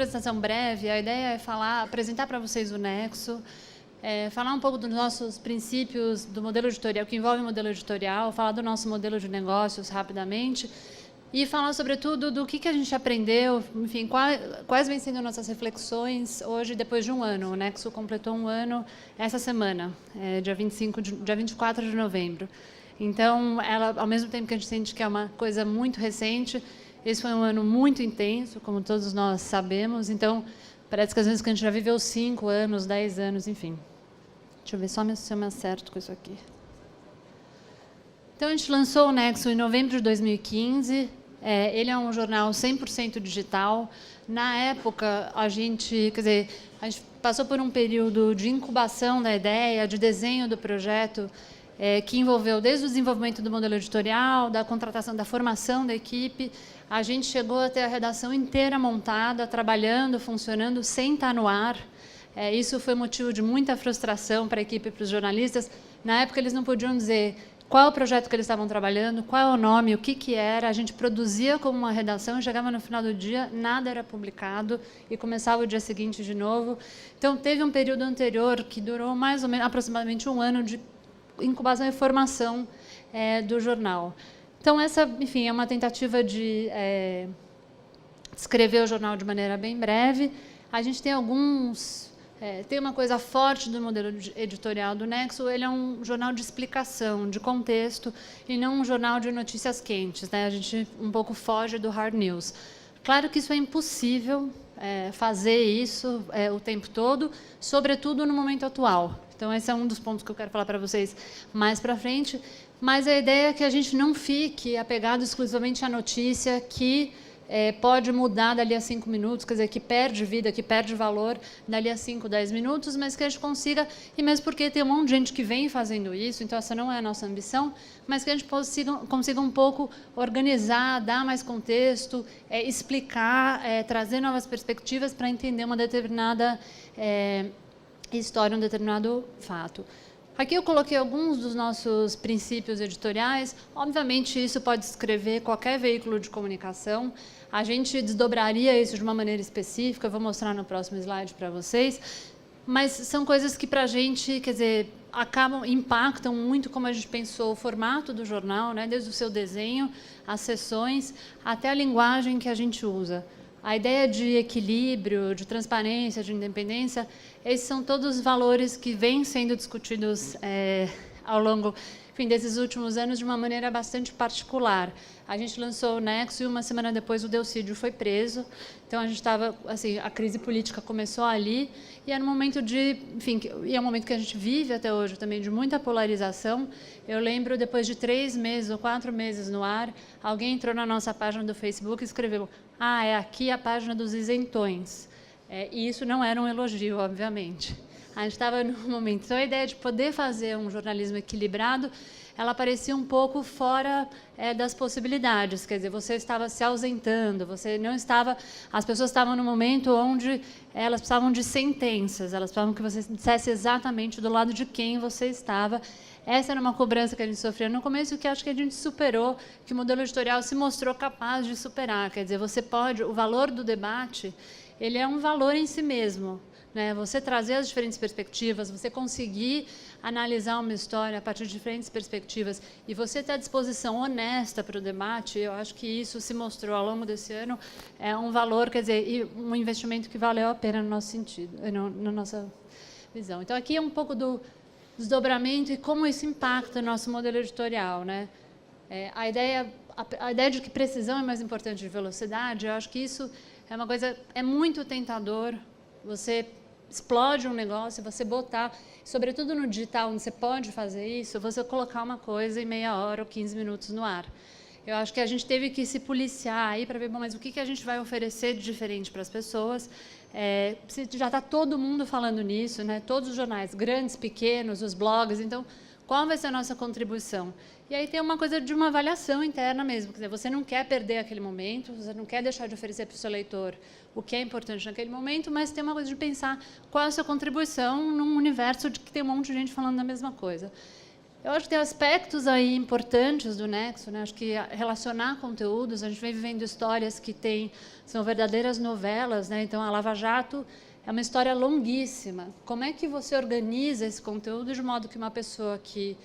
apresentação breve. A ideia é apresentar para vocês o Nexo, falar um pouco dos nossos princípios do modelo editorial, que envolve o modelo editorial, falar do nosso modelo de negócios rapidamente e falar, sobretudo, do que a gente aprendeu, enfim, quais vêm sendo nossas reflexões hoje, depois de um ano. O Nexo completou um ano essa semana, dia 24 de novembro. Então, ao mesmo tempo que a gente sente que é uma coisa muito recente, esse foi um ano muito intenso, como todos nós sabemos. Então, parece que às vezes que a gente já viveu 5 anos, 10 anos, enfim. Deixa eu ver só se eu me acerto com isso aqui. Então, a gente lançou o Nexo em novembro de 2015. Ele é um jornal 100% digital. Na época, a gente passou por um período de incubação da ideia, de desenho do projeto, que envolveu desde o desenvolvimento do modelo editorial, da contratação, da formação da equipe. A gente chegou a ter a redação inteira montada, trabalhando, funcionando, sem estar no ar. Isso foi motivo de muita frustração para a equipe e para os jornalistas. Na época, eles não podiam dizer qual o projeto que eles estavam trabalhando, qual é o nome, o que era. A gente produzia como uma redação, chegava no final do dia, nada era publicado e começava o dia seguinte de novo. Então, teve um período anterior que durou mais ou menos, aproximadamente um ano de incubação e formação do jornal. Então, essa, enfim, é uma tentativa de descrever o jornal de maneira bem breve. A gente tem tem uma coisa forte do modelo editorial do Nexo. Ele é um jornal de explicação, de contexto, e não um jornal de notícias quentes, né? A gente um pouco foge do hard news. Claro que isso é impossível, fazer isso o tempo todo, sobretudo no momento atual. Então, esse é um dos pontos que eu quero falar para vocês mais para frente. Mas a ideia é que a gente não fique apegado exclusivamente à notícia que pode mudar dali a 5 minutos, quer dizer, que perde vida, que perde valor dali a 5, 10 minutos, mas que a gente consiga, e mesmo porque tem um monte de gente que vem fazendo isso, então essa não é a nossa ambição, mas que a gente consiga um pouco organizar, dar mais contexto, explicar, trazer novas perspectivas para entender uma determinada história, um determinado fato. Aqui eu coloquei alguns dos nossos princípios editoriais. Obviamente, isso pode escrever qualquer veículo de comunicação. A gente desdobraria isso de uma maneira específica, eu vou mostrar no próximo slide para vocês. Mas são coisas que, para a gente, quer dizer, impactam muito como a gente pensou o formato do jornal, né? Desde o seu desenho, as seções, até a linguagem que a gente usa. A ideia de equilíbrio, de transparência, de independência, esses são todos valores que vêm sendo discutidos ao longo, enfim, desses últimos anos de uma maneira bastante particular. A gente lançou o Nexo e uma semana depois o Delcídio foi preso. Então, a gente estava, assim, a crise política começou ali e era um momento enfim, e é um momento que a gente vive até hoje também de muita polarização. Eu lembro, depois de 3 meses ou 4 meses no ar, alguém entrou na nossa página do Facebook e escreveu: é aqui a página dos isentões. E isso não era um elogio, obviamente. A gente estava num momento. Então, a ideia de poder fazer um jornalismo equilibrado, ela parecia um pouco fora das possibilidades. Quer dizer, você estava se ausentando, você não estava. As pessoas estavam num momento onde elas precisavam de sentenças, elas precisavam que você dissesse exatamente do lado de quem você estava. Essa era uma cobrança que a gente sofria no começo, que acho que a gente superou, que o modelo editorial se mostrou capaz de superar. Quer dizer, o valor do debate, ele é um valor em si mesmo, né? Você trazer as diferentes perspectivas, você conseguir analisar uma história a partir de diferentes perspectivas e você ter a disposição honesta para o debate, eu acho que isso se mostrou ao longo desse ano um valor, quer dizer, e um investimento que valeu a pena no nosso sentido, na nossa visão. Então, aqui é um pouco do desdobramento e como isso impacta o nosso modelo editorial, né? A ideia de que precisão é mais importante de velocidade, eu acho que isso é uma coisa, é muito tentador. Você explode um negócio, você botar, sobretudo no digital, onde você pode fazer isso, você colocar uma coisa em meia hora ou 15 minutos no ar. Eu acho que a gente teve que se policiar aí para ver, bom, mas o que a gente vai oferecer de diferente para as pessoas. Já está todo mundo falando nisso, né? Todos os jornais, grandes, pequenos, os blogs. Então, qual vai ser a nossa contribuição? E aí tem uma coisa de uma avaliação interna mesmo. Quer dizer, você não quer perder aquele momento, você não quer deixar de oferecer para o seu leitor o que é importante naquele momento, mas tem uma coisa de pensar qual é a sua contribuição num universo de que tem um monte de gente falando da mesma coisa. Eu acho que tem aspectos aí importantes do Nexo, né? Acho que relacionar conteúdos, a gente vem vivendo histórias que são verdadeiras novelas, né? Então, a Lava Jato é uma história longuíssima. Como é que você organiza esse conteúdo de modo que uma pessoa que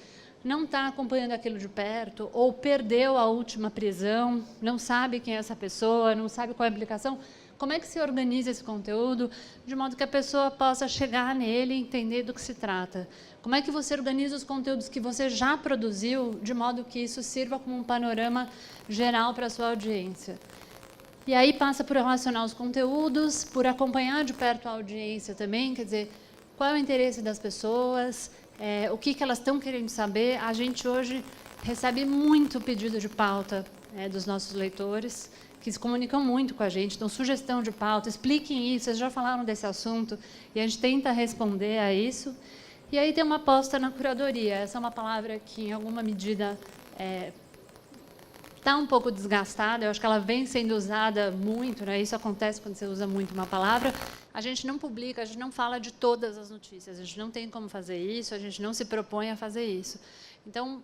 não está acompanhando aquilo de perto, ou perdeu a última prisão, não sabe quem é essa pessoa, não sabe qual é a implicação, como é que se organiza esse conteúdo de modo que a pessoa possa chegar nele e entender do que se trata? Como é que você organiza os conteúdos que você já produziu de modo que isso sirva como um panorama geral para a sua audiência? E aí passa por relacionar os conteúdos, por acompanhar de perto a audiência também, quer dizer, qual é o interesse das pessoas, o que elas estão querendo saber. A gente hoje recebe muito pedido de pauta dos nossos leitores, que se comunicam muito com a gente, dão sugestão de pauta, expliquem isso, vocês já falaram desse assunto, e a gente tenta responder a isso. E aí tem uma aposta na curadoria. Essa é uma palavra que, em alguma medida, está um pouco desgastada. Eu acho que ela vem sendo usada muito, né? Isso acontece quando você usa muito uma palavra. A gente não publica, a gente não fala de todas as notícias, a gente não tem como fazer isso, a gente não se propõe a fazer isso. Então,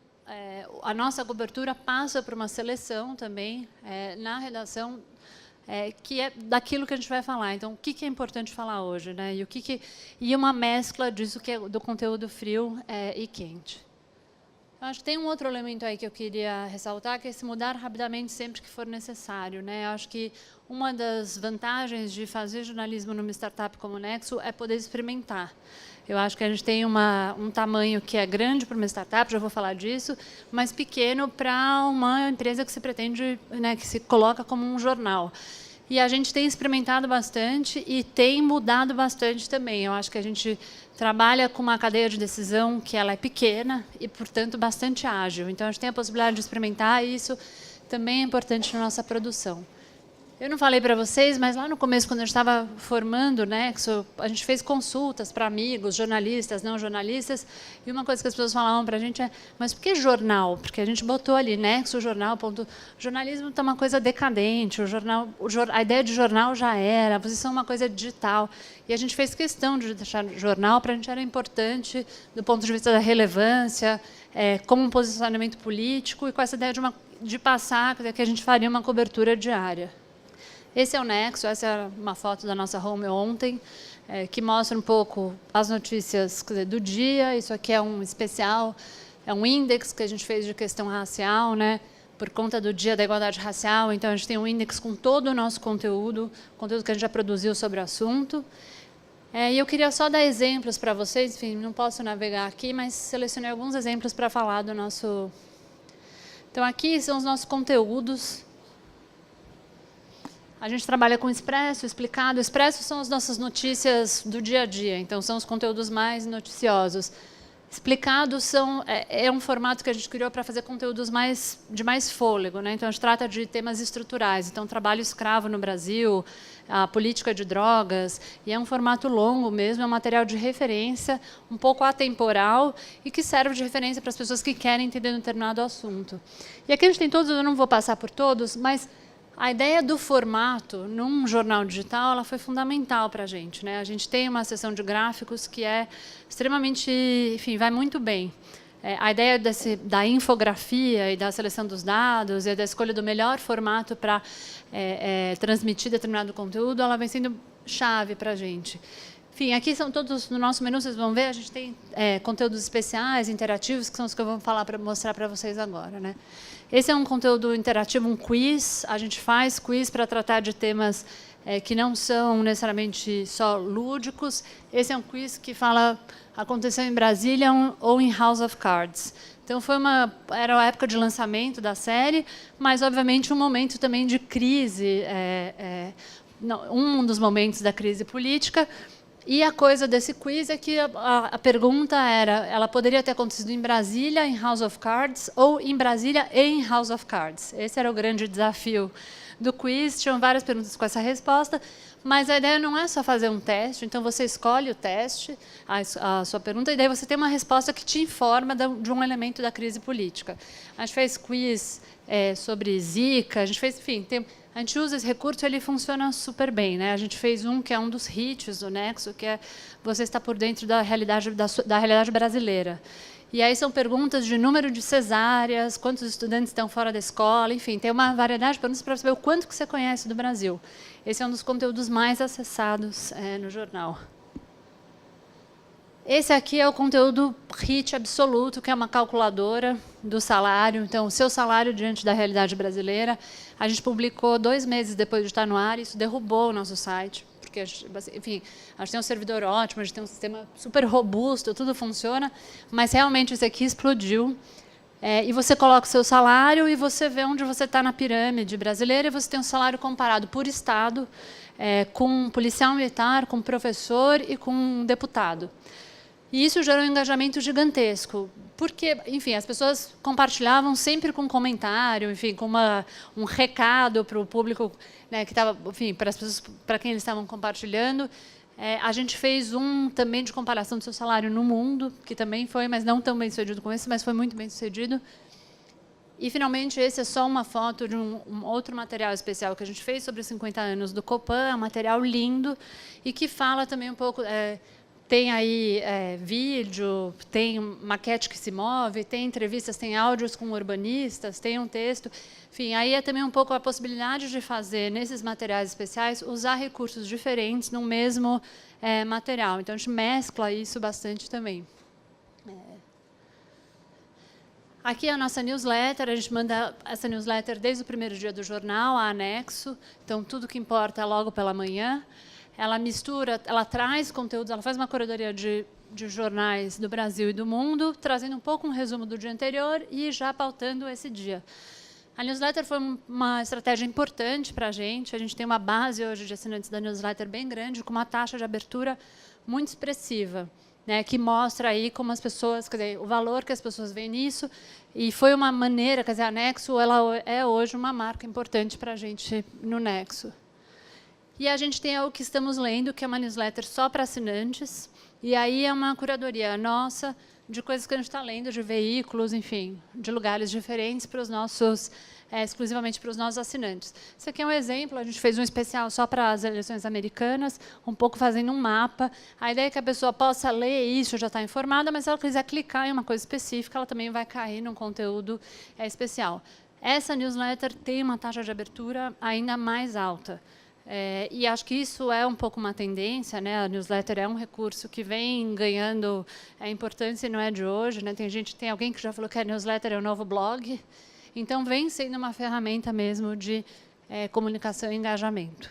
a nossa cobertura passa por uma seleção também na redação, que é daquilo que a gente vai falar. Então, o que é importante falar hoje, né? E uma mescla disso que é do conteúdo frio e quente. Eu acho que tem um outro elemento aí que eu queria ressaltar, que é se mudar rapidamente sempre que for necessário, né? Eu acho que uma das vantagens de fazer jornalismo numa startup como o Nexo é poder experimentar. Eu acho que a gente tem um tamanho que é grande para uma startup, já vou falar disso, mas pequeno para uma empresa que se pretende, né, que se coloca como um jornal. E a gente tem experimentado bastante e tem mudado bastante também. Eu acho que a gente trabalha com uma cadeia de decisão que ela é pequena e, portanto, bastante ágil. Então, a gente tem a possibilidade de experimentar e isso também é importante na nossa produção. Eu não falei para vocês, mas lá no começo, quando a gente estava formando o Nexo, a gente fez consultas para amigos, jornalistas, não jornalistas, e uma coisa que as pessoas falavam para a gente é: mas por que jornal? Porque a gente botou ali Nexo, jornal, ponto. Jornalismo está uma coisa decadente, a ideia de jornal já era, a posição é uma coisa digital. E a gente fez questão de deixar jornal, para a gente era importante do ponto de vista da relevância, como um posicionamento político, e com essa ideia de passar, que a gente faria uma cobertura diária. Esse é o Nexo, essa é uma foto da nossa home ontem, que mostra um pouco as notícias, quer dizer, do dia. Isso aqui é um especial, é um índex que a gente fez de questão racial, né, por conta do Dia da Igualdade Racial. Então, a gente tem um índex com todo o nosso conteúdo que a gente já produziu sobre o assunto. E eu queria só dar exemplos para vocês, enfim, não posso navegar aqui, mas selecionei alguns exemplos para falar do nosso... Então, aqui são os nossos conteúdos. A gente trabalha com Expresso, Explicado. Expresso são as nossas notícias do dia a dia, então são os conteúdos mais noticiosos. Explicado é um formato que a gente criou para fazer conteúdos de mais fôlego, né? Então, a gente trata de temas estruturais. Então, trabalho escravo no Brasil, a política de drogas, e é um formato longo mesmo, é um material de referência, um pouco atemporal, e que serve de referência para as pessoas que querem entender um determinado assunto. E aqui a gente tem todos, eu não vou passar por todos, mas a ideia do formato num jornal digital ela foi fundamental para a gente, né? A gente tem uma seção de gráficos que é extremamente, enfim, vai muito bem. A ideia da infografia e da seleção dos dados e da escolha do melhor formato para transmitir determinado conteúdo, ela vem sendo chave para a gente. Enfim, aqui são todos, no nosso menu, vocês vão ver, a gente tem conteúdos especiais, interativos, que são os que eu vou mostrar para vocês agora, né? Esse é um conteúdo interativo, um quiz. A gente faz quiz para tratar de temas que não são necessariamente só lúdicos. Esse é um quiz que aconteceu em Brasília ou em House of Cards. Então, era a época de lançamento da série, mas, obviamente, um momento também de crise, um dos momentos da crise política. E a coisa desse quiz é que a pergunta ela poderia ter acontecido em Brasília, em House of Cards, ou em Brasília em House of Cards. Esse era o grande desafio do quiz. Tinham várias perguntas com essa resposta, mas a ideia não é só fazer um teste. Então, você escolhe o teste, a sua pergunta, e daí você tem uma resposta que te informa de um elemento da crise política. A gente fez quiz sobre Zika, a gente fez, enfim, a gente usa esse recurso, ele funciona super bem, né? A gente fez que é um dos hits do Nexo, que é você está por dentro da realidade brasileira. E aí são perguntas de número de cesáreas, quantos estudantes estão fora da escola, enfim, tem uma variedade de perguntas para saber o quanto que você conhece do Brasil. Esse é um dos conteúdos mais acessados no jornal. Esse aqui é o conteúdo HIT absoluto, que é uma calculadora do salário. Então, o seu salário diante da realidade brasileira. A gente publicou 2 meses depois de estar no ar, e isso derrubou o nosso site. Porque, enfim, a gente tem um servidor ótimo, a gente tem um sistema super robusto, tudo funciona, mas realmente isso aqui explodiu. E você coloca o seu salário e você vê onde você está na pirâmide brasileira, e você tem um salário comparado por estado, com um policial militar, com um professor e com um deputado. E isso gerou um engajamento gigantesco, porque, enfim, as pessoas compartilhavam sempre com um comentário, enfim, com um recado para o público, né, que estava, enfim, para as pessoas, para quem eles estavam compartilhando. A gente fez um também de comparação do seu salário no mundo, que também foi, mas não tão bem sucedido como esse, mas foi muito bem sucedido. E, finalmente, esse é só uma foto de um outro material especial que a gente fez sobre os 50 anos do Copan, um material lindo, e que fala também um pouco... tem aí vídeo, tem maquete que se move, tem entrevistas, tem áudios com urbanistas, tem um texto. Enfim, aí é também um pouco a possibilidade de fazer, nesses materiais especiais, usar recursos diferentes no mesmo material. Então, a gente mescla isso bastante também. Aqui é a nossa newsletter, a gente manda essa newsletter desde o primeiro dia do jornal, a anexo. Então, tudo que importa é logo pela manhã. Ela mistura, ela traz conteúdos, ela faz uma curadoria de jornais do Brasil e do mundo, trazendo um pouco um resumo do dia anterior e já pautando esse dia. A newsletter foi uma estratégia importante para a gente. A gente tem uma base hoje de assinantes da newsletter bem grande, com uma taxa de abertura muito expressiva, né, que mostra aí como as pessoas, quer dizer, o valor que as pessoas veem nisso. E foi uma maneira, quer dizer, a Nexo ela é hoje uma marca importante para a gente no Nexo. E a gente tem o que estamos lendo, que é uma newsletter só para assinantes. E aí é uma curadoria nossa de coisas que a gente está lendo, de veículos, enfim, de lugares diferentes para os nossos, exclusivamente para os nossos assinantes. Isso aqui é um exemplo, a gente fez um especial só para as eleições americanas, um pouco fazendo um mapa. A ideia é que a pessoa possa ler isso, já está informada, mas se ela quiser clicar em uma coisa específica, ela também vai cair num conteúdo especial. Essa newsletter tem uma taxa de abertura ainda mais alta. E acho que isso é um pouco uma tendência, né? A newsletter é um recurso que vem ganhando importância e não é de hoje, né? Tem alguém que já falou que a newsletter é o novo blog. Então, vem sendo uma ferramenta mesmo de comunicação e engajamento.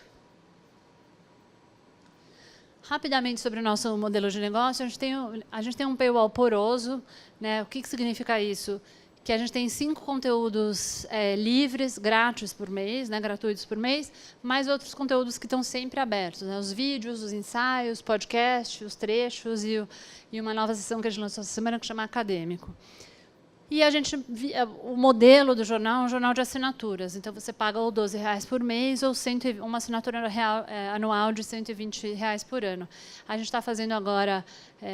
Rapidamente sobre o nosso modelo de negócio, a gente tem um paywall poroso, né? O que significa isso? Que a gente tem 5 conteúdos livres, grátis por mês, né, gratuitos por mês, mais outros conteúdos que estão sempre abertos, né, os vídeos, os ensaios, podcast, os trechos e uma nova sessão que a gente lançou essa semana que chama Acadêmico. E o modelo do jornal é um jornal de assinaturas. Então, você paga ou R$12 por mês ou uma assinatura anual de R$120 por ano. A gente está fazendo agora,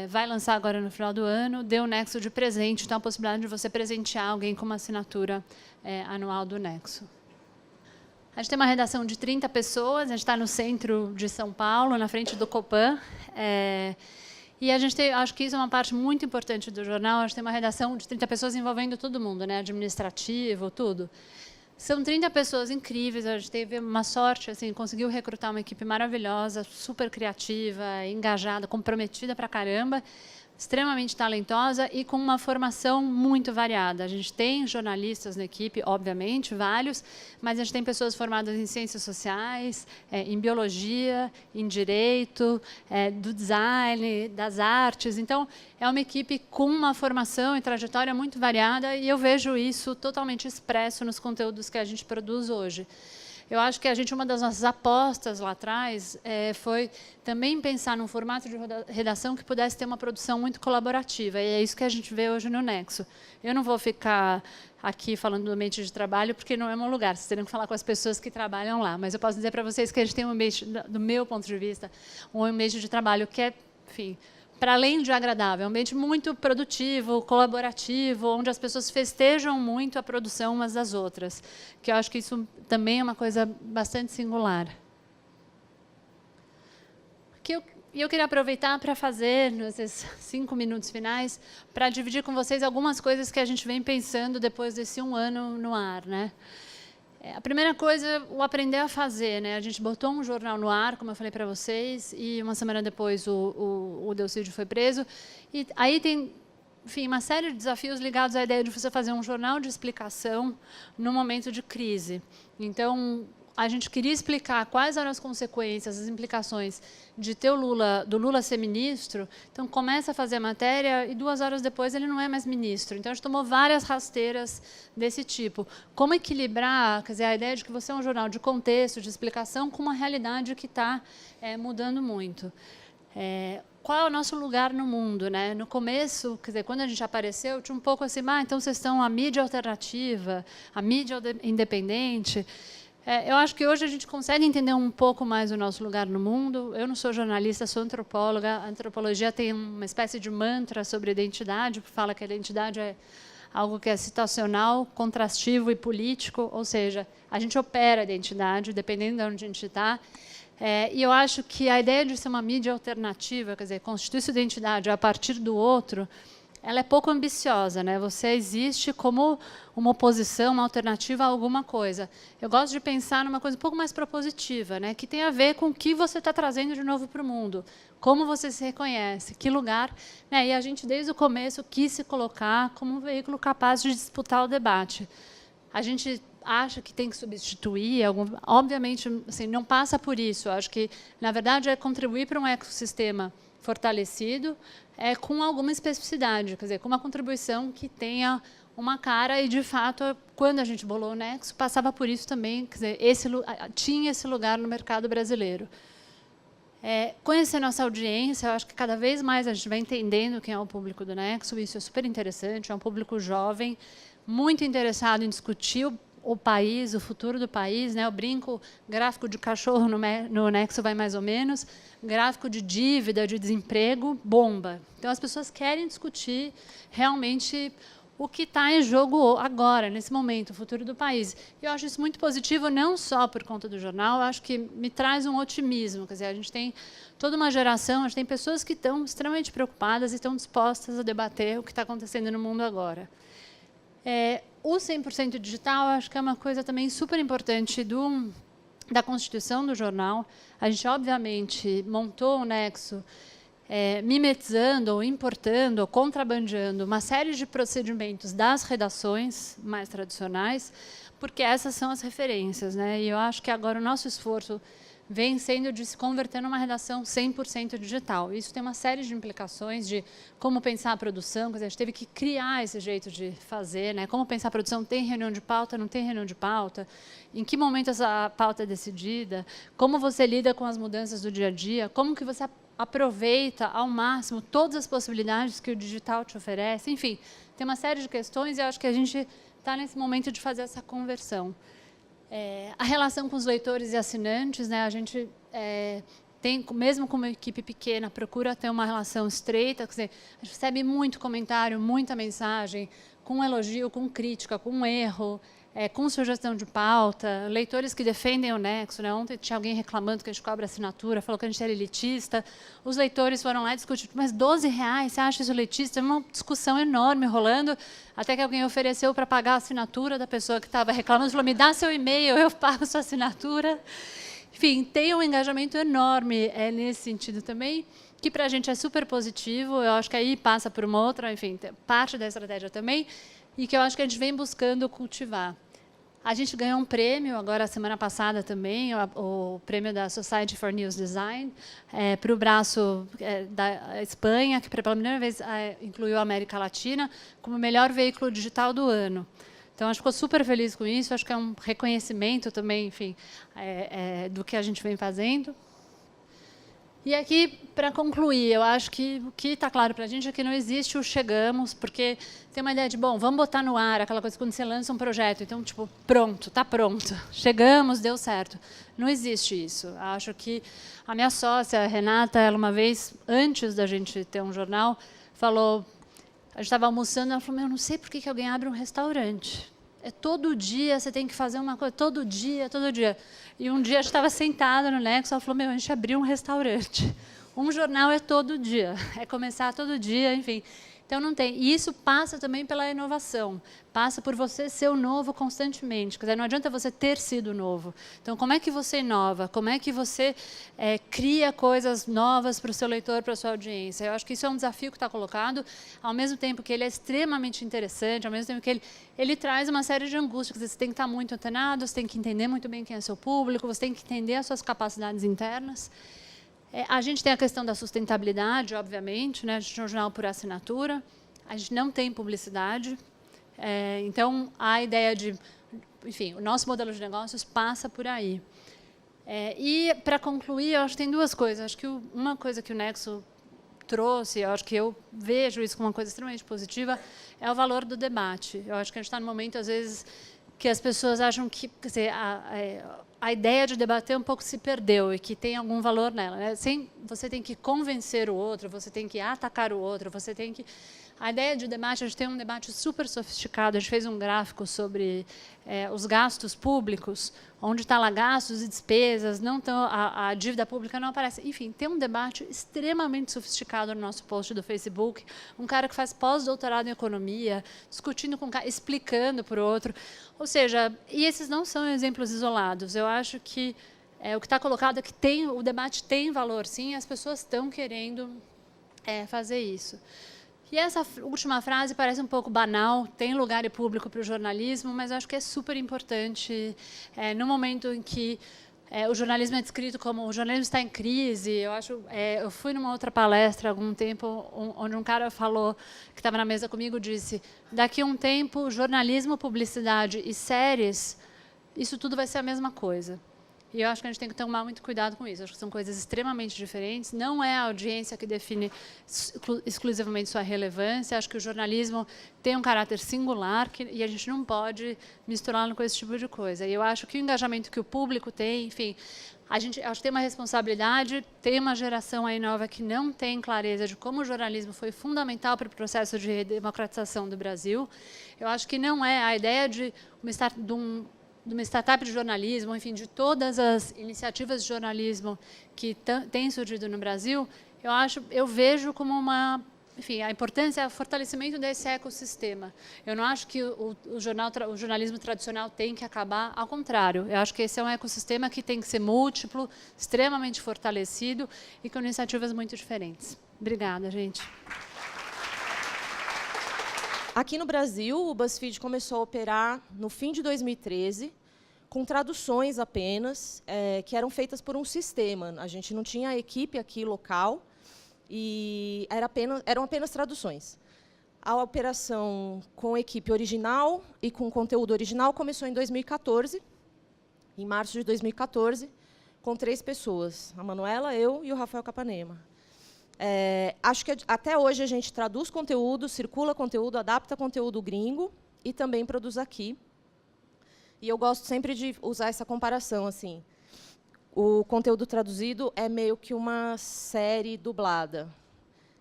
vai lançar agora no final do ano, deu o Nexo de presente, então a possibilidade de você presentear alguém com uma assinatura anual do Nexo. A gente tem uma redação de 30 pessoas, a gente está no centro de São Paulo, na frente do Copan. E a gente acho que isso é uma parte muito importante do jornal. A gente tem uma redação de 30 pessoas envolvendo todo mundo, né? Administrativo, tudo. São 30 pessoas incríveis. A gente teve uma sorte, assim, conseguiu recrutar uma equipe maravilhosa, super criativa, engajada, comprometida pra caramba, extremamente talentosa e com uma formação muito variada. A gente tem jornalistas na equipe, obviamente, vários, mas a gente tem pessoas formadas em ciências sociais, em biologia, em direito, do design, das artes. Então, é uma equipe com uma formação e trajetória muito variada e eu vejo isso totalmente expresso nos conteúdos que a gente produz hoje. Eu acho que uma das nossas apostas lá atrás foi também pensar num formato de redação que pudesse ter uma produção muito colaborativa. E é isso que a gente vê hoje no Nexo. Eu não vou ficar aqui falando do ambiente de trabalho, porque não é meu lugar. Vocês teriam que falar com as pessoas que trabalham lá. Mas eu posso dizer para vocês que a gente tem um ambiente, do meu ponto de vista, um ambiente de trabalho que é, enfim, para além de agradável, é um ambiente muito produtivo, colaborativo, onde as pessoas festejam muito a produção umas das outras, que eu acho que isso também é uma coisa bastante singular. E eu queria aproveitar para fazer, nesses 5 minutos finais, para dividir com vocês algumas coisas que a gente vem pensando depois desse 1 ano no ar, né? A primeira coisa, o aprender a fazer, né? A gente botou um jornal no ar, como eu falei para vocês, e uma semana depois o Delcídio foi preso. E aí tem, enfim, uma série de desafios ligados à ideia de você fazer um jornal de explicação no momento de crise. Então, a gente queria explicar quais eram as consequências, as implicações de ter do Lula ser ministro. Então, começa a fazer a matéria e 2 horas depois ele não é mais ministro. Então, a gente tomou várias rasteiras desse tipo. Como equilibrar, quer dizer, a ideia de que você é um jornal de contexto, de explicação, com uma realidade que está mudando muito. Qual é o nosso lugar no mundo, né? No começo, quer dizer, quando a gente apareceu, tinha um pouco assim, então vocês estão a mídia alternativa, a mídia independente. Eu acho que hoje a gente consegue entender um pouco mais o nosso lugar no mundo. Eu não sou jornalista, sou antropóloga. A antropologia tem uma espécie de mantra sobre identidade, que fala que a identidade é algo que é situacional, contrastivo e político, ou seja, a gente opera a identidade, dependendo de onde a gente está. E eu acho que a ideia de ser uma mídia alternativa, quer dizer, constituir sua identidade a partir do outro, ela é pouco ambiciosa, né? Você existe como uma oposição, uma alternativa a alguma coisa. Eu gosto de pensar numa coisa um pouco mais propositiva, né? Que tem a ver com o que você está trazendo de novo para o mundo, como você se reconhece, que lugar, né? E a gente, desde o começo, quis se colocar como um veículo capaz de disputar o debate. A gente acha que tem que substituir, obviamente, assim, não passa por isso. Eu acho que, na verdade, é contribuir para um ecossistema fortalecido, com alguma especificidade, quer dizer, com uma contribuição que tenha uma cara e, de fato, quando a gente bolou o Nexo, passava por isso também, quer dizer, tinha esse lugar no mercado brasileiro. Conhecer nossa audiência, eu acho que cada vez mais a gente vai entendendo quem é o público do Nexo, isso é super interessante, é um público jovem, muito interessado em discutir o país, o futuro do país, né? Eu brinco, gráfico de cachorro no Nexo vai mais ou menos, gráfico de dívida, de desemprego, bomba. Então, as pessoas querem discutir realmente o que está em jogo agora, nesse momento, o futuro do país. E eu acho isso muito positivo, não só por conta do jornal, eu acho que me traz um otimismo. Quer dizer, a gente tem toda uma geração, a gente tem pessoas que estão extremamente preocupadas e estão dispostas a debater o que está acontecendo no mundo agora. O 100% digital, acho que é uma coisa também super importante da constituição do jornal. A gente, obviamente, montou o Nexo mimetizando, ou importando, ou contrabandeando uma série de procedimentos das redações mais tradicionais, porque essas são as referências, né? E eu acho que agora o nosso esforço vem sendo de se converter numa redação 100% digital. Isso tem uma série de implicações de como pensar a produção, quer dizer, a gente teve que criar esse jeito de fazer, né? Como pensar a produção, tem reunião de pauta, não tem reunião de pauta, em que momento essa pauta é decidida, como você lida com as mudanças do dia a dia, como que você aproveita ao máximo todas as possibilidades que o digital te oferece, enfim, tem uma série de questões e eu acho que a gente está nesse momento de fazer essa conversão. A relação com os leitores e assinantes, né, a gente tem, mesmo com uma equipe pequena, procura ter uma relação estreita, quer dizer, a gente recebe muito comentário, muita mensagem, com elogio, com crítica, com erro, com sugestão de pauta, leitores que defendem o Nexo, né? Ontem tinha alguém reclamando que a gente cobra assinatura, falou que a gente era elitista, os leitores foram lá discutir, mas R$12, você acha isso elitista? É uma discussão enorme rolando, até que alguém ofereceu para pagar a assinatura da pessoa que estava reclamando, falou, me dá seu e-mail, eu pago sua assinatura. Enfim, tem um engajamento enorme nesse sentido também, que para a gente é super positivo, eu acho que aí passa por uma outra, enfim, parte da estratégia também, e que eu acho que a gente vem buscando cultivar. A gente ganhou um prêmio, agora, semana passada também, o prêmio da Society for News Design, para o braço da Espanha, que pela primeira vez incluiu a América Latina como o melhor veículo digital do ano. Então, a gente ficou super feliz com isso, acho que é um reconhecimento também, enfim, do que a gente vem fazendo. E aqui, para concluir, eu acho que o que está claro para a gente é que não existe o chegamos, porque tem uma ideia de, bom, vamos botar no ar, aquela coisa quando você lança um projeto, então, tipo, pronto, está pronto, chegamos, deu certo. Não existe isso. Acho que a minha sócia, a Renata, ela uma vez, antes da gente ter um jornal, falou, a gente estava almoçando, ela falou, eu não sei por que alguém abre um restaurante. É todo dia, você tem que fazer uma coisa, todo dia, todo dia. E um dia a gente estava sentada no Nexo, ela falou, meu, a gente abriu um restaurante. Um jornal é todo dia, é começar todo dia, enfim. Então, não tem. E isso passa também pela inovação. Passa por você ser o novo constantemente. Quer dizer, não adianta você ter sido novo. Então, como é que você inova? Como é que você cria coisas novas para o seu leitor, para a sua audiência? Eu acho que isso é um desafio que está colocado, ao mesmo tempo que ele é extremamente interessante, ao mesmo tempo que ele traz uma série de angústias. Quer dizer, você tem que estar muito antenado, você tem que entender muito bem quem é seu público, você tem que entender as suas capacidades internas. A gente tem a questão da sustentabilidade, obviamente, né? A gente é um jornal por assinatura, a gente não tem publicidade, então a ideia de, enfim, o nosso modelo de negócios passa por aí. E, para concluir, eu acho que tem duas coisas. Acho que uma coisa que o Nexo trouxe, eu acho que eu vejo isso como uma coisa extremamente positiva, é o valor do debate. Eu acho que a gente está num momento, às vezes, que as pessoas acham que, quer dizer, a ideia de debater um pouco se perdeu e que tem algum valor nela, né? Você tem que convencer o outro, você tem que atacar o outro, você tem que... A ideia de debate, a gente tem um debate super sofisticado, a gente fez um gráfico sobre os gastos públicos, onde está lá gastos e despesas, não tão, a dívida pública não aparece. Enfim, tem um debate extremamente sofisticado no nosso post do Facebook, um cara que faz pós-doutorado em economia, discutindo com o cara, explicando para o outro. Ou seja, e esses não são exemplos isolados. Eu acho que o que está colocado é que o debate tem valor, sim, e as pessoas estão querendo fazer isso. E essa última frase parece um pouco banal, tem lugar e público para o jornalismo, mas eu acho que é super importante no momento em que o jornalismo é descrito como o jornalismo está em crise. Eu fui numa outra palestra há algum tempo, onde um cara falou, que estava na mesa comigo, disse, daqui a um tempo, jornalismo, publicidade e séries, isso tudo vai ser a mesma coisa. E eu acho que a gente tem que tomar muito cuidado com isso. Eu acho que são coisas extremamente diferentes. Não é a audiência que define exclusivamente sua relevância. Acho que o jornalismo tem um caráter singular e a gente não pode misturá-lo com esse tipo de coisa. E eu acho que o engajamento que o público tem, enfim, acho que tem uma responsabilidade, tem uma geração aí nova que não tem clareza de como o jornalismo foi fundamental para o processo de democratização do Brasil. Eu acho que não é a ideia de uma startup de jornalismo, enfim, de todas as iniciativas de jornalismo que têm surgido no Brasil, eu vejo como enfim, a importância é o fortalecimento desse ecossistema. Eu não acho que o jornalismo tradicional tem que acabar, ao contrário. Eu acho que esse é um ecossistema que tem que ser múltiplo, extremamente fortalecido e com iniciativas muito diferentes. Obrigada, gente. Aqui no Brasil, o BuzzFeed começou a operar no fim de 2013, com traduções apenas, que eram feitas por um sistema. A gente não tinha equipe aqui local, e eram apenas traduções. A operação com equipe original e com conteúdo original começou em 2014, em março de 2014, com 3 pessoas, a Manuela, eu e o Rafael Capanema. Acho que até hoje a gente traduz conteúdo, circula conteúdo, adapta conteúdo gringo e também produz aqui. E eu gosto sempre de usar essa comparação. Assim, o conteúdo traduzido é meio que uma série dublada.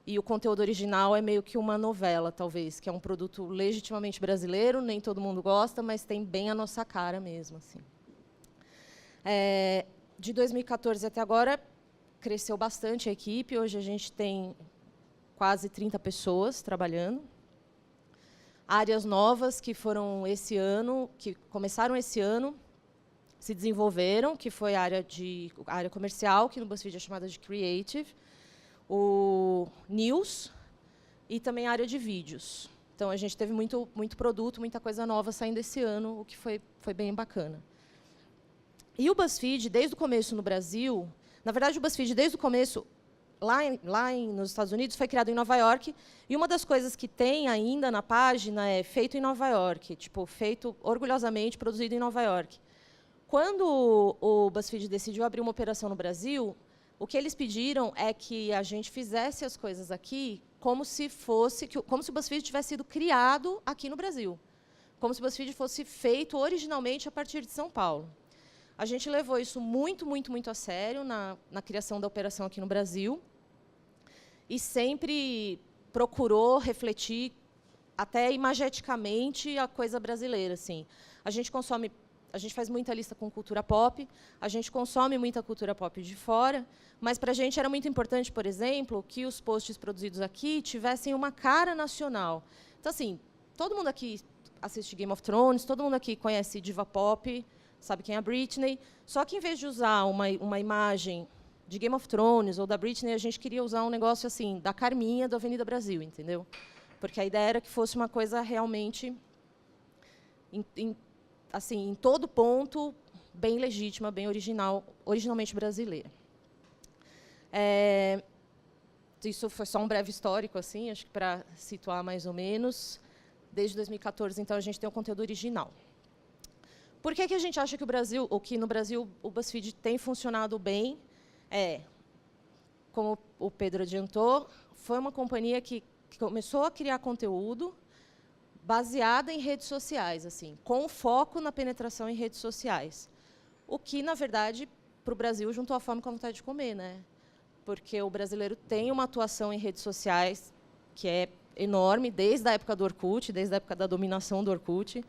E o conteúdo original é meio que uma novela, talvez, que é um produto legitimamente brasileiro, nem todo mundo gosta, mas tem bem a nossa cara mesmo. Assim. De 2014 até agora, cresceu bastante a equipe. Hoje a gente tem quase 30 pessoas trabalhando. Áreas novas que foram esse ano, que começaram esse ano, se desenvolveram, que foi a área comercial, que no BuzzFeed é chamada de Creative, o News e também a área de vídeos. Então, a gente teve muito produto, muita coisa nova saindo esse ano, o que foi bem bacana. E o BuzzFeed, desde o começo no Brasil, na verdade, o BuzzFeed, desde o começo, nos Estados Unidos, foi criado em Nova York, e uma das coisas que tem ainda na página é feito em Nova York, tipo, feito orgulhosamente, produzido em Nova York. Quando o BuzzFeed decidiu abrir uma operação no Brasil, o que eles pediram é que a gente fizesse as coisas aqui como se o BuzzFeed tivesse sido criado aqui no Brasil, como se o BuzzFeed fosse feito originalmente a partir de São Paulo. A gente levou isso muito a sério na criação da operação aqui no Brasil e sempre procurou refletir até imageticamente a coisa brasileira, assim. A gente faz muita lista com cultura pop, a gente consome muita cultura pop de fora, mas para a gente era muito importante, por exemplo, que os posts produzidos aqui tivessem uma cara nacional. Então, assim, todo mundo aqui assiste Game of Thrones, todo mundo aqui conhece diva pop, sabe quem é a Britney, só que, em vez de usar uma imagem de Game of Thrones ou da Britney, a gente queria usar um negócio assim da Carminha, do Avenida Brasil, entendeu? Porque a ideia era que fosse uma coisa realmente, assim, em todo ponto, bem legítima, bem originalmente brasileira. Isso foi só um breve histórico, assim, acho que para situar mais ou menos. Desde 2014, então, a gente tem o conteúdo original. Por que a gente acha que no Brasil o BuzzFeed tem funcionado bem? Como o Pedro adiantou, foi uma companhia que começou a criar conteúdo baseada em redes sociais, assim, com foco na penetração em redes sociais. O que, na verdade, para o Brasil, juntou a fome com a vontade de comer, né? Porque o brasileiro tem uma atuação em redes sociais que é enorme, desde a época do Orkut, desde a época da dominação do Orkut.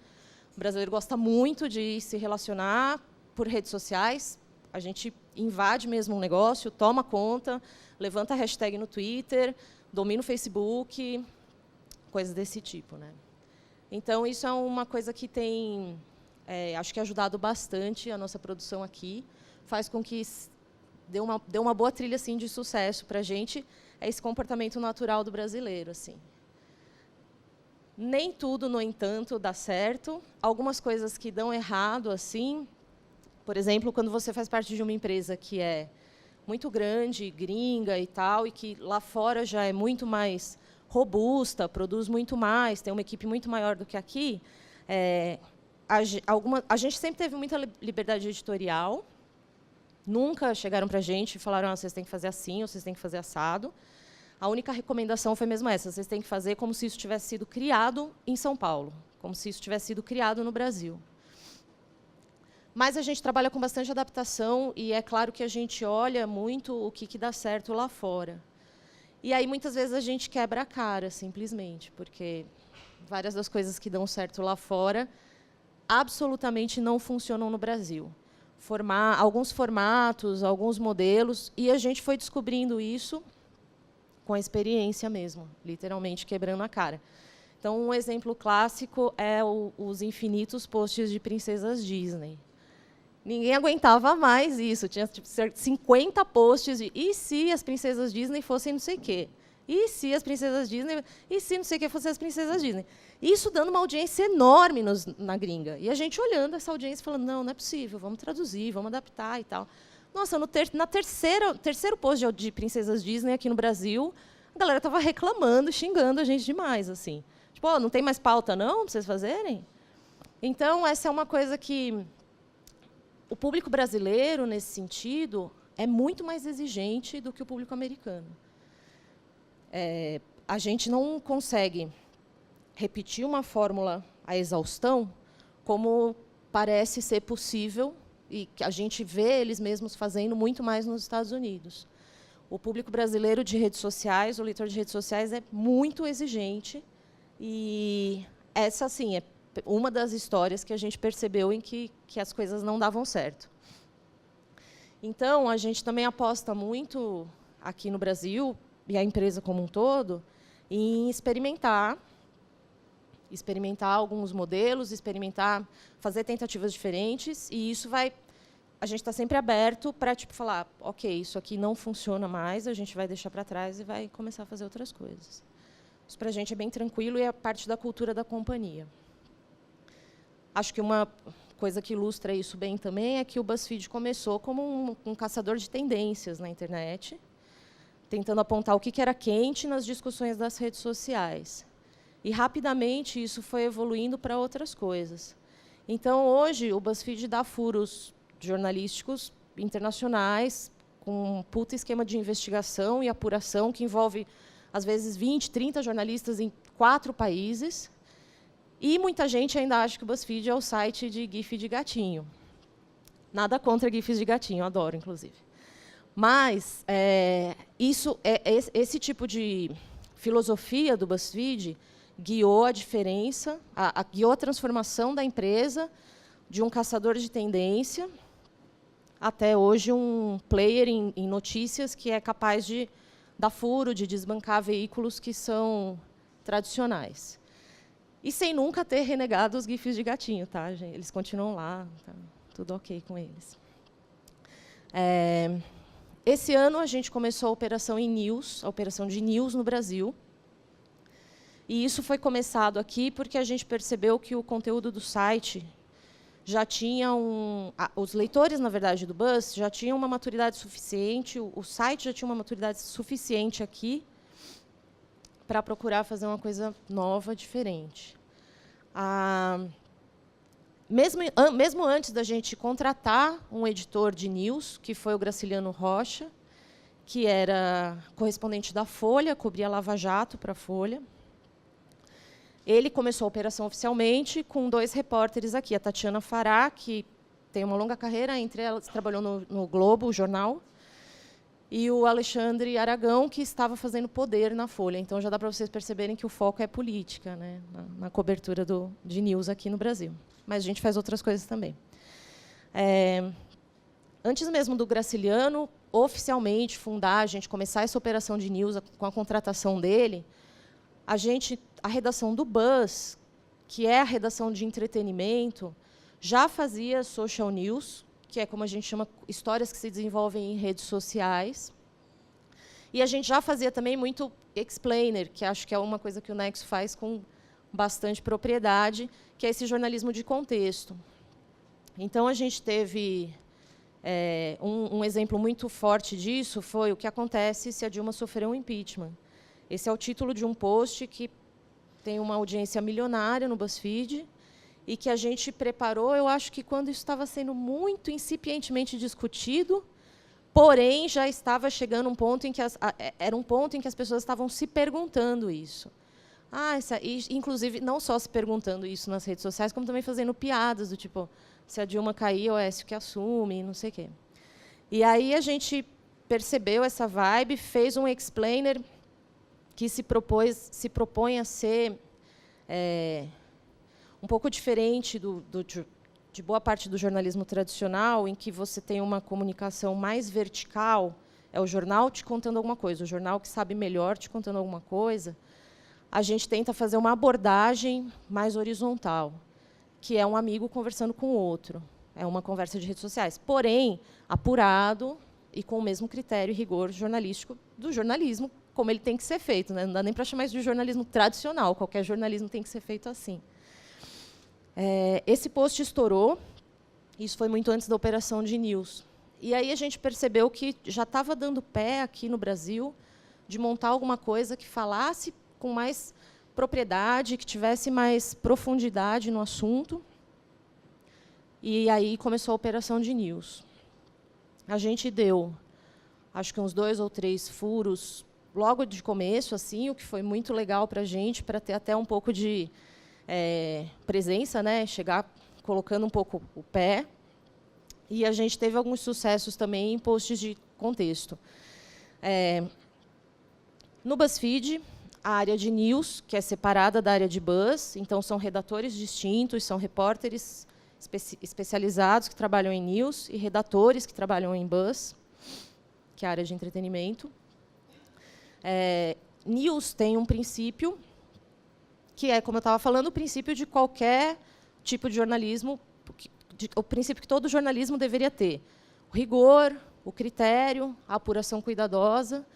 O brasileiro gosta muito de se relacionar por redes sociais. A gente invade mesmo um negócio, toma conta, levanta a hashtag no Twitter, domina o Facebook, coisas desse tipo, né? Então, isso é uma coisa que tem, acho que, ajudado bastante a nossa produção aqui, faz com que dê uma boa trilha assim, de sucesso para a gente, esse comportamento natural do brasileiro, assim. Nem tudo, no entanto, dá certo. Algumas coisas que dão errado, assim, por exemplo, quando você faz parte de uma empresa que é muito grande, gringa e tal, e que lá fora já é muito mais robusta, produz muito mais, tem uma equipe muito maior do que aqui, a gente sempre teve muita liberdade editorial. Nunca chegaram para a gente e falaram: vocês têm que fazer assim, ou vocês têm que fazer assado. A única recomendação foi mesmo essa: vocês têm que fazer como se isso tivesse sido criado em São Paulo, como se isso tivesse sido criado no Brasil. Mas a gente trabalha com bastante adaptação, e é claro que a gente olha muito o que dá certo lá fora. E aí, muitas vezes, a gente quebra a cara, simplesmente, porque várias das coisas que dão certo lá fora absolutamente não funcionam no Brasil. Alguns formatos, alguns modelos, e a gente foi descobrindo isso com a experiência mesmo, literalmente quebrando a cara. Então, um exemplo clássico é os infinitos posts de princesas Disney. Ninguém aguentava mais isso. Tinha tipo, 50 posts de e se as princesas Disney fossem não sei o quê? E se as princesas Disney... E se não sei o que fossem as princesas Disney? Isso dando uma audiência enorme na gringa. E a gente olhando essa audiência e falando: não é possível, vamos traduzir, vamos adaptar e tal. Nossa, na terceiro post de princesas Disney aqui no Brasil, a galera estava reclamando, xingando a gente demais, assim. Tipo, oh, não tem mais pauta, não, para vocês fazerem? Então, essa é uma coisa que o público brasileiro, nesse sentido, é muito mais exigente do que o público americano. A gente não consegue repetir uma fórmula à exaustão, como parece ser possível, e que a gente vê eles mesmos fazendo muito mais nos Estados Unidos. O público brasileiro de redes sociais, o leitor de redes sociais, é muito exigente, e essa, assim, é uma das histórias que a gente percebeu em que as coisas não davam certo. Então, a gente também aposta muito, aqui no Brasil, e a empresa como um todo, em experimentar alguns modelos, fazer tentativas diferentes, e isso a gente está sempre aberto para tipo, falar: ok, isso aqui não funciona mais, a gente vai deixar para trás e vai começar a fazer outras coisas. Isso, para a gente, é bem tranquilo e é parte da cultura da companhia. Acho que uma coisa que ilustra isso bem também é que o BuzzFeed começou como um caçador de tendências na internet, tentando apontar o que era quente nas discussões das redes sociais. E, rapidamente, isso foi evoluindo para outras coisas. Então, hoje, o BuzzFeed dá furos jornalísticos internacionais, com um puta esquema de investigação e apuração, que envolve, às vezes, 20, 30 jornalistas em 4 países. E muita gente ainda acha que o BuzzFeed é o site de GIF de gatinho. Nada contra GIFs de gatinho, eu adoro, inclusive. Mas esse tipo de filosofia do BuzzFeed, guiou a diferença, guiou a transformação da empresa de um caçador de tendência até hoje um player em notícias que é capaz de dar furo, de desbancar veículos que são tradicionais. E sem nunca ter renegado os GIFs de gatinho, tá, gente? Eles continuam lá, tá tudo ok com eles. Esse ano, a gente começou a operação em news, a operação de news no Brasil. E isso foi começado aqui porque a gente percebeu que o conteúdo do site já tinha os leitores, na verdade, do Buzz já tinham uma maturidade suficiente, o site já tinha uma maturidade suficiente aqui para procurar fazer uma coisa nova, diferente. Mesmo antes da gente contratar um editor de news, que foi o Graciliano Rocha, que era correspondente da Folha, cobria Lava Jato para a Folha. Ele começou a operação oficialmente com 2 repórteres aqui, a Tatiana Fará, que tem uma longa carreira, entre elas trabalhou no Globo, o jornal, e o Alexandre Aragão, que estava fazendo Poder na Folha. Então, já dá para vocês perceberem que o foco é política, né, na cobertura de news aqui no Brasil. Mas a gente faz outras coisas também. Antes mesmo do Graciliano oficialmente fundar, a gente começar essa operação de news com a contratação dele, a redação do Buzz, que é a redação de entretenimento, já fazia social news, que é como a gente chama histórias que se desenvolvem em redes sociais. E a gente já fazia também muito explainer, que acho que é uma coisa que o Nexo faz com bastante propriedade, que é esse jornalismo de contexto. Então, a gente teve um exemplo muito forte disso, foi o que acontece se a Dilma sofrer um impeachment. Esse é o título de um post que tem uma audiência milionária no BuzzFeed e que a gente preparou, eu acho que quando isso estava sendo muito incipientemente discutido, porém, já estava chegando um ponto em que era um ponto em que as pessoas estavam se perguntando isso. Inclusive, não só se perguntando isso nas redes sociais, como também fazendo piadas, do tipo, se a Dilma cair, o Aécio que assume, não sei o quê. E aí a gente percebeu essa vibe, fez um explainer que se propõe a ser um pouco diferente de boa parte do jornalismo tradicional, em que você tem uma comunicação mais vertical, é o jornal te contando alguma coisa, o jornal que sabe melhor te contando alguma coisa. A gente tenta fazer uma abordagem mais horizontal, que é um amigo conversando com o outro. É uma conversa de redes sociais, porém, apurado e com o mesmo critério e rigor jornalístico do jornalismo, como ele tem que ser feito, né? Não dá nem para chamar isso de jornalismo tradicional, qualquer jornalismo tem que ser feito assim. Esse post estourou, isso foi muito antes da operação de news. E aí a gente percebeu que já estava dando pé aqui no Brasil de montar alguma coisa que falasse com mais propriedade, que tivesse mais profundidade no assunto. E aí começou a operação de news. A gente deu, acho que uns 2 ou 3 furos logo de começo, assim, o que foi muito legal para a gente, para ter até um pouco de presença, né? Chegar colocando um pouco o pé. E a gente teve alguns sucessos também em posts de contexto. No BuzzFeed, a área de news, que é separada da área de Buzz, então são redatores distintos, são repórteres especializados que trabalham em news e redatores que trabalham em Buzz, que é a área de entretenimento. News tem um princípio, que é, como eu estava falando, o princípio de qualquer tipo de jornalismo, o princípio que todo jornalismo deveria ter. O rigor, o critério, a apuração cuidadosa,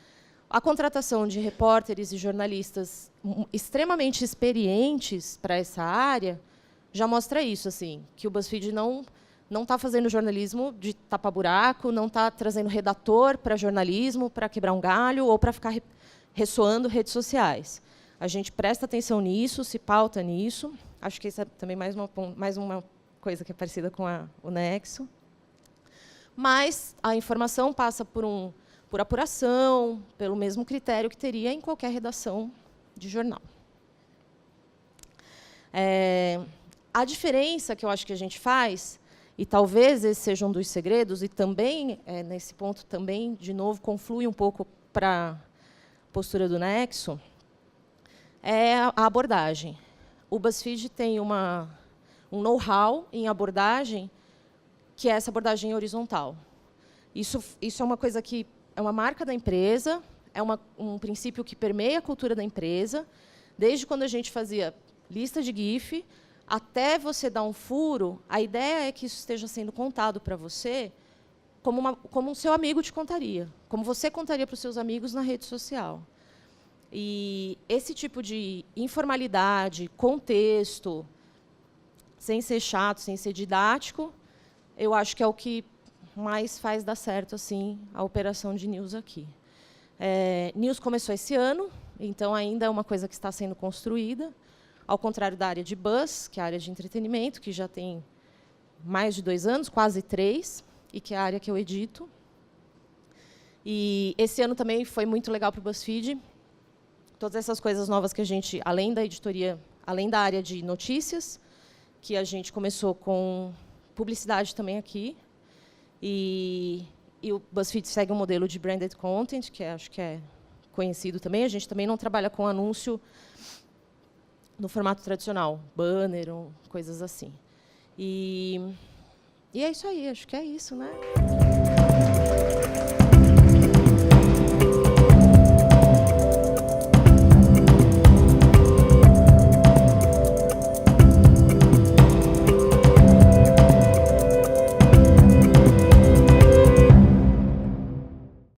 a contratação de repórteres e jornalistas extremamente experientes para essa área já mostra isso, assim, que o BuzzFeed não está fazendo jornalismo de tapa-buraco, não está trazendo redator para jornalismo, para quebrar um galho ou para ficar ressoando redes sociais. A gente presta atenção nisso, se pauta nisso. Acho que isso é também mais uma coisa que é parecida com o Nexo. Mas a informação passa por apuração, pelo mesmo critério que teria em qualquer redação de jornal. A diferença que eu acho que a gente faz, e talvez esse seja um dos segredos, e também, nesse ponto, também, de novo, conflui um pouco para a postura do Nexo, é a abordagem. O BuzzFeed tem um know-how em abordagem, que é essa abordagem horizontal. Isso é uma coisa que é uma marca da empresa, é um princípio que permeia a cultura da empresa, desde quando a gente fazia lista de GIF, até você dar um furo, a ideia é que isso esteja sendo contado para você como um seu amigo te contaria, como você contaria para os seus amigos na rede social. E esse tipo de informalidade, contexto, sem ser chato, sem ser didático, eu acho que é o que mais faz dar certo assim a operação de News aqui. News começou esse ano, então ainda é uma coisa que está sendo construída, ao contrário da área de Buzz, que é a área de entretenimento, que já tem mais de 2 anos, quase 3, e que é a área que eu edito. E esse ano também foi muito legal para o BuzzFeed. Todas essas coisas novas que a gente, além da editoria, além da área de notícias, que a gente começou com publicidade também aqui. E o BuzzFeed segue um modelo de branded content, que acho que é conhecido também. A gente também não trabalha com anúncio no formato tradicional, banner, ou coisas assim. E é isso aí, acho que é isso, né?